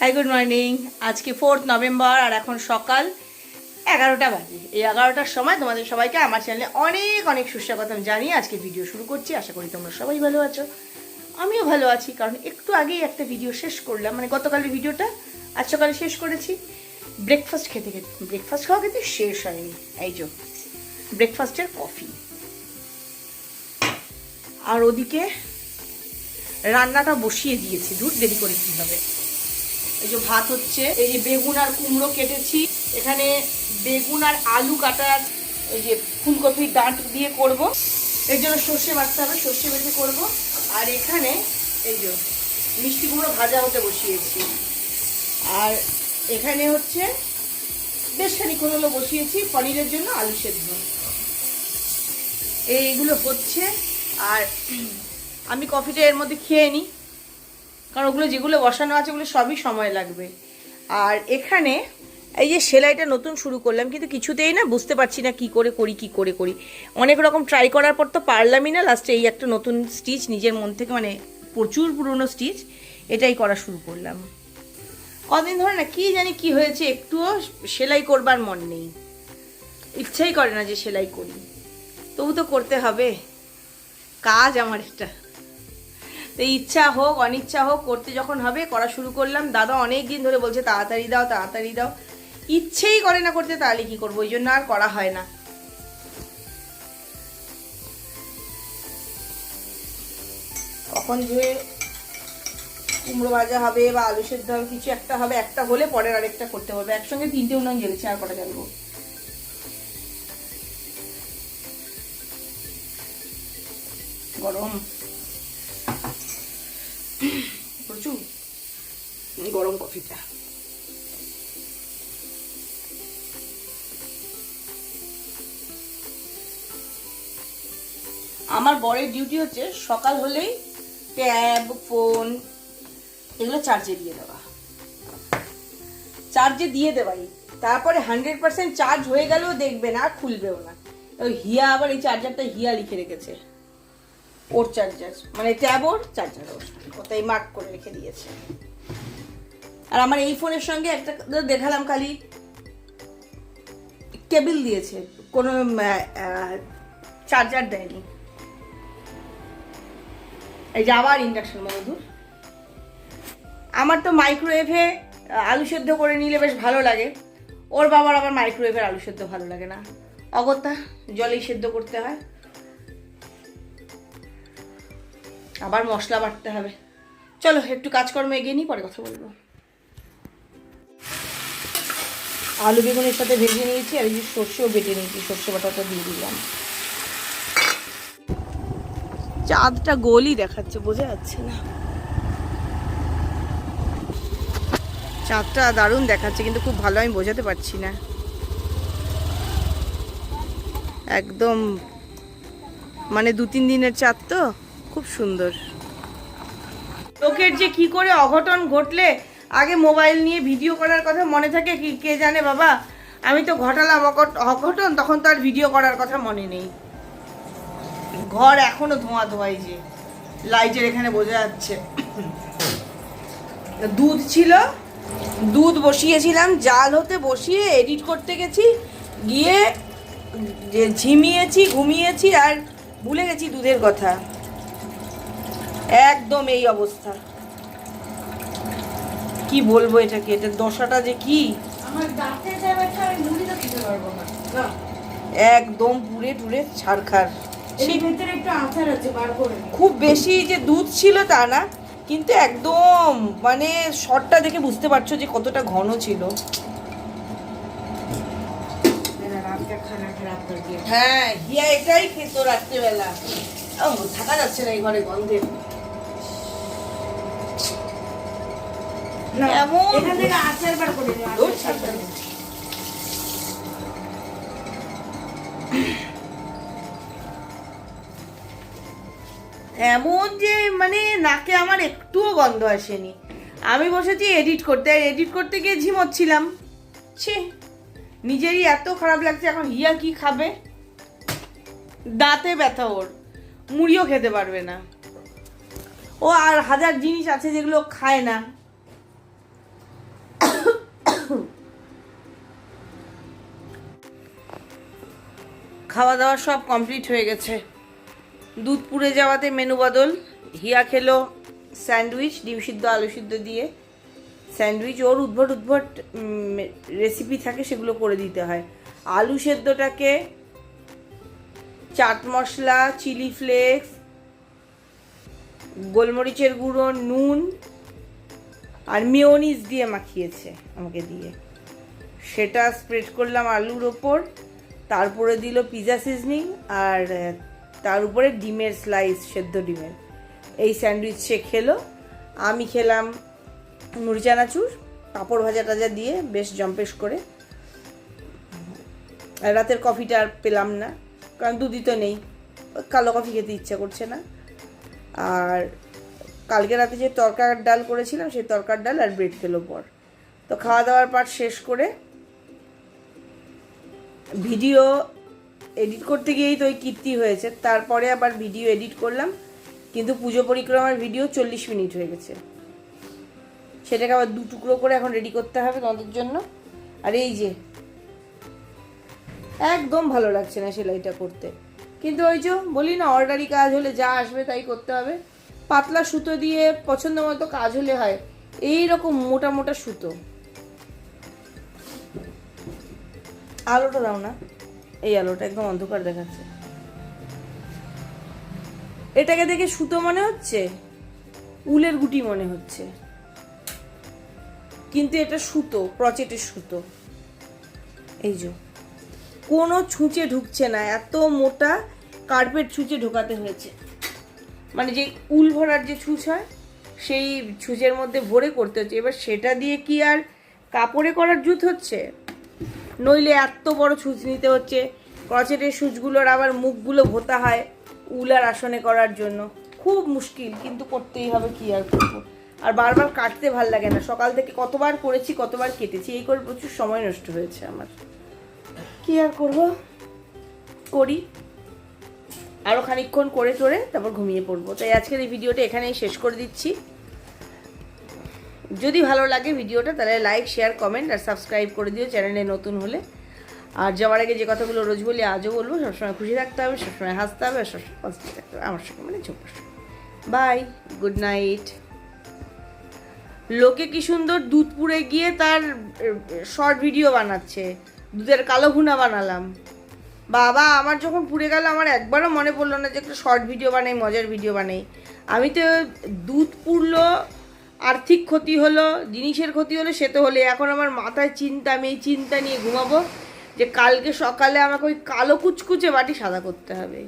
Hi good morning. আজকে 4th November আর এখন সকাল 11টা বাজে। এই 11টার সময় তোমাদের সবাইকে আমার চ্যানেলে অনেক অনেক সুস্বাগতম জানিয়ে আজকে ভিডিও শুরু করছি। আশা করি তোমরা সবাই ভালো আছো, আমিও ভালো আছি। কারণ একটু আগেই একটা ভিডিও শেষ করলাম, মানে গতকালের ভিডিওটা আজ সকালে শেষ করেছি। ব্রেকফাস্ট খেতে খেতে ব্রেকফাস্ট খাওয়া কিন্তু শেষ হয়নি। এই যে ব্রেকফাস্টের কফি, আর ওদিকে রান্নাটা বসিয়ে দিয়েছি। দুধ দেরি করে কী হবে। এই যে ভাত হচ্ছে, এই যে বেগুন আর কুমড়ো কেটেছি, এখানে বেগুন আর আলু কাটার এই যে ফুলকপির ডাঁট দিয়ে করব, এর জন্য সর্ষে বাটতে হবে, সর্ষে বেটে করব। আর এখানে এই যে মিষ্টি কুমড়ো ভাজা হতে বসিয়েছি। আর এখানে হচ্ছে বেশ খানিক্ষণ হলো বসিয়েছি পনিরের জন্য আলু সেদ্ধ। এইগুলো হচ্ছে। আর আমি কফিটা এর মধ্যে খেয়ে নিই, কারণ ওগুলো যেগুলো বসানো আছে ওগুলো সবই সময় লাগবে। আর এখানে এই যে সেলাইটা নতুন শুরু করলাম, কিন্তু কিছুতেই না বুঝতে পারছি না কি করে করি। অনেক রকম ট্রাই করার পর তো পারলামই না। লাস্টে এই একটা নতুন স্টিচ নিজের মন থেকে, মানে প্রচুর পুরনো স্টিচ, এটাই করা শুরু করলাম। কদিন ধরে না কি জানি কি হয়েছে, একটুও সেলাই করবার মন নেই, ইচ্ছাই করে না যে সেলাই করি। তবু তো করতে হবে, কাজ আমার এটা। তো ইচ্ছা হোক অনিচ্ছা হোক, করতে যখন হবে করা শুরু করলাম। দাদা অনেক দিন ধরে বলছে তাড়াতাড়ি দাও, ইচ্ছেই করে না করতে, তাহলে কি করবো, ওই জন্য আর করা হয় না। কখন যে কুমড়ো ভাজা হবে বা আলু সেদ্ধ হবে, কিছু একটা হবে, একটা হলে পরের আরেকটা করতে হবে। একসঙ্গে 3টে উনুন জ্বেলেছে, আর কটা জ্বালবো। গরম প্রচুর, গরম কফিটা। আমার বরের ডিউটি হচ্ছে সকাল হলেই ট্যাব, ফোন এগুলো চার্জে দিয়ে দেওয়াই। তারপরে 100% চার্জ হয়ে গেলেও দেখবে না, আর খুলবেও না। ওই হিয়া আবার এই চার্জারটা হিয়া লিখে রেখেছে, ওর চার্জার, মানে ট্যাব ওর, চার্জার ওর, ওটাই মার্ক করে রেখে দিয়েছে। আর আমার এই ফোনের সঙ্গে একটা দেখালাম, খালি কেবল দিয়েছে, কোনো চার্জার দেয়নি। এই যে আবার ইন্ডাকশন মধুর। আমার তো মাইক্রোওয়েভে আলু সেদ্ধ করে নিলে বেশ ভালো লাগে, ওর বাবার আবার মাইক্রোওয়েভের আলু সেদ্ধ ভালো লাগে না, অগত্যা জলেই সেদ্ধ করতে হয়। আবার মশলা বাটতে হবে। চলো একটু কাজকর্ম এগিয়ে নিই, পরে কথা বলবো। আলু বেগুনের সাথে ভেজে নিয়েছি, আর এই যে সর্ষেও বেটে নিয়েছি, সর্ষে বাটাটা দিয়ে দিলাম। চাঁদটা গোলই দেখাচ্ছে, বোঝা যাচ্ছে না। চাঁদটা দারুণ দেখাচ্ছে, কিন্তু খুব ভালো আমি বোঝাতে পারছি না। একদম মানে 2-3 দিনের চাঁদ তো, খুব সুন্দর। লোকের যে কি করে অঘটন ঘটলে আগে মোবাইল নিয়ে ভিডিও করার কথা মনে থাকে কি কে জানে বাবা। আমি তো ঘটালাম অঘটন, তখন তো আর ভিডিও করার কথা মনে নেই। ঘর এখনো ধোঁয়া ধোঁয়াই, যে লাইটের এখানে বোঝা যাচ্ছে। দুধ ছিল, দুধ বসিয়েছিলাম, জাল হতে বসিয়ে এডিট করতে গেছি, গিয়ে যে ঘুমিয়েছি আর ভুলে গেছি দুধের কথা। একদম এই অবস্থা, কি বলবো এটাকে, এটার দশাটা যে কি। আমার দাঁতের ব্যথা, আমি মুড়ি তো খেতে পারবো না, একদম পুরে টুরে ছাড়খার। সেই ভিতরে একটু আচার আছে, বার করে। খুব বেশি যে দুধ ছিল তা না, কিন্তু একদম মানে শটটা দেখে বুঝতে পারছো যে কতটা ঘন ছিল। হ্যাঁ, হিয়া এটাই খেত রাত্রেবেলা। থাকা যাচ্ছে না এই ঘরে গন্ধে। এমন যে মানে নাকে আমার একটুও গন্ধ আসেনি। আমি বসেছি এডিট করতে, আর এডিট করতে গিয়ে ঝিমোচ্ছিলাম। ছি, নিজেরই এত খারাপ লাগছে। এখন হিয়া কি খাবে, দাঁতে ব্যথা, ওর মুড়িও খেতে পারবে না। ও আর হাজার জিনিস আছে যেগুলো খায় না। খাওয়া দাওয়া সব কমপ্লিট হয়ে গেছে। দুধ পুড়ে যাওয়াতে মেনু বদল। হিয়া খেলো স্যান্ডউইচ, ডিম সিদ্ধ আলু সিদ্ধ দিয়ে স্যান্ডউইচ। ওর উদ্ভট উদ্ভট রেসিপি থাকে, সেগুলো করে দিতে হয়। আলু সেদ্ধটাকে চাট মশলা, চিলি ফ্লেক্স, গোলমরিচের গুঁড়ো, নুন আর মেয়োনিজ দিয়ে মাখিয়েছে আমাকে দিয়ে। সেটা স্প্রেড করলাম আলুর ওপর, তারপরে দিল পিৎজা সিজনিং, আর তার উপরে ডিমের স্লাইস, সেদ্ধ ডিমের। এই স্যান্ডউইচ সে খেলো। আমি খেলাম মুড়ি চানাচুর, পাঁপড় ভাজা টাজা দিয়ে বেশ জম্পেশ করে। রাতের কফিটা আর পেলাম না, কারণ দুধই তো নেই, কালো কফি খেতে ইচ্ছা করছে না। আর কালকে রাতে যে তরকার ডাল করেছিলাম, সেই তরকার ডাল আর ব্রেড খেলো পর। তো খাওয়া দাওয়ার পার্ট শেষ করে ভিডিও এডিট করতে গিয়েই তো ওই কীর্তি হয়েছে। তারপরে আবার ভিডিও এডিট করলাম, কিন্তু পুজো পরিক্রমার ভিডিও 40 মিনিট হয়ে গেছে। সেটাকে আবার 2 টুকরো করে এখন রেডি করতে হবে তোমাদের জন্য। আর এই যে একদম ভালো লাগছে না সেলাইটা করতে, কিন্তু ওই যে বলি না, অর্ডারি কাজ হলে যা আসবে তাই করতে হবে। পাতলা সুতো দিয়ে পছন্দ মতো কাজ হলে হয়। এই রকম মোটা মোটা সুতো। আলোটা দাও না, এই আলোটা একদম অন্ধকার দেখাচ্ছে। এটাকে দেখে সুতো মনে হচ্ছে, উলের গুটি মনে হচ্ছে, কিন্তু এটা সুতো, ক্রচেটের সুতো। এই যে কোনো ছুঁচে ঢুকছে না, এত মোটা কার্পেট ছুঁচে ঢোকাতে হয়েছে। মানে যে উল ভরার যে ছুঁচ হয়, সেই ছুঁচের মধ্যে ভরে করতে হচ্ছে। এবার সেটা দিয়ে কি আর কাপড়ে করার জুত হচ্ছে? নইলে এত বড় ছুঁচ নিতে হচ্ছে। ক্রচেটের সুচগুলোর আবার মুখগুলো ভোতা হয় উল আর আসনে করার জন্য। খুব মুশকিল, কিন্তু করতেই হবে, কি আর করবো। আর বারবার কাটতে ভাল লাগে না। সকাল থেকে কতবার করেছি, কতবার কেটেছি, এই করে প্রচুর সময় নষ্ট হয়েছে আমার। কি আর করবো, করি। আরও খানিকক্ষণ করে টোরে তারপর ঘুমিয়ে পড়বো। তাই আজকের এই ভিডিওটা এখানেই শেষ করে দিচ্ছি। যদি ভালো লাগে ভিডিওটা, তাহলে লাইক, শেয়ার, কমেন্ট আর সাবস্ক্রাইব করে দিও চ্যানেলে নতুন হলে। আর যাওয়ার আগে যে কথাগুলো রোজ বলি, আজও বলবো, সবসময় খুশি থাকতে হবে, সবসময় হাসতে হবে, আর সবসময় পজিটিভ থাকতে হবে আমার সঙ্গে, মানে ছোট্ট। Bye, good night. লোকে কি সুন্দর দুধ পুড়ে গিয়ে তার শর্ট ভিডিও বানাচ্ছে। দুধের কালো ভুনা বানালাম, বাবা আমার যখন পুড়ে গেল, আমার একবারও মনে পড়লো না যে একটা শর্ট ভিডিও বানাই, মজার ভিডিও বানাই। আমি তো দুধ পুড়লো, আর্থিক ক্ষতি হলো, জিনিসের ক্ষতি হলো, সে তো হলে। এখন আমার মাথায় চিন্তা, আমি এই চিন্তা নিয়ে ঘুমাবো যে কালকে সকালে আমাকে ওই কালো কুচকুচে বাটি সাদা করতে হবে।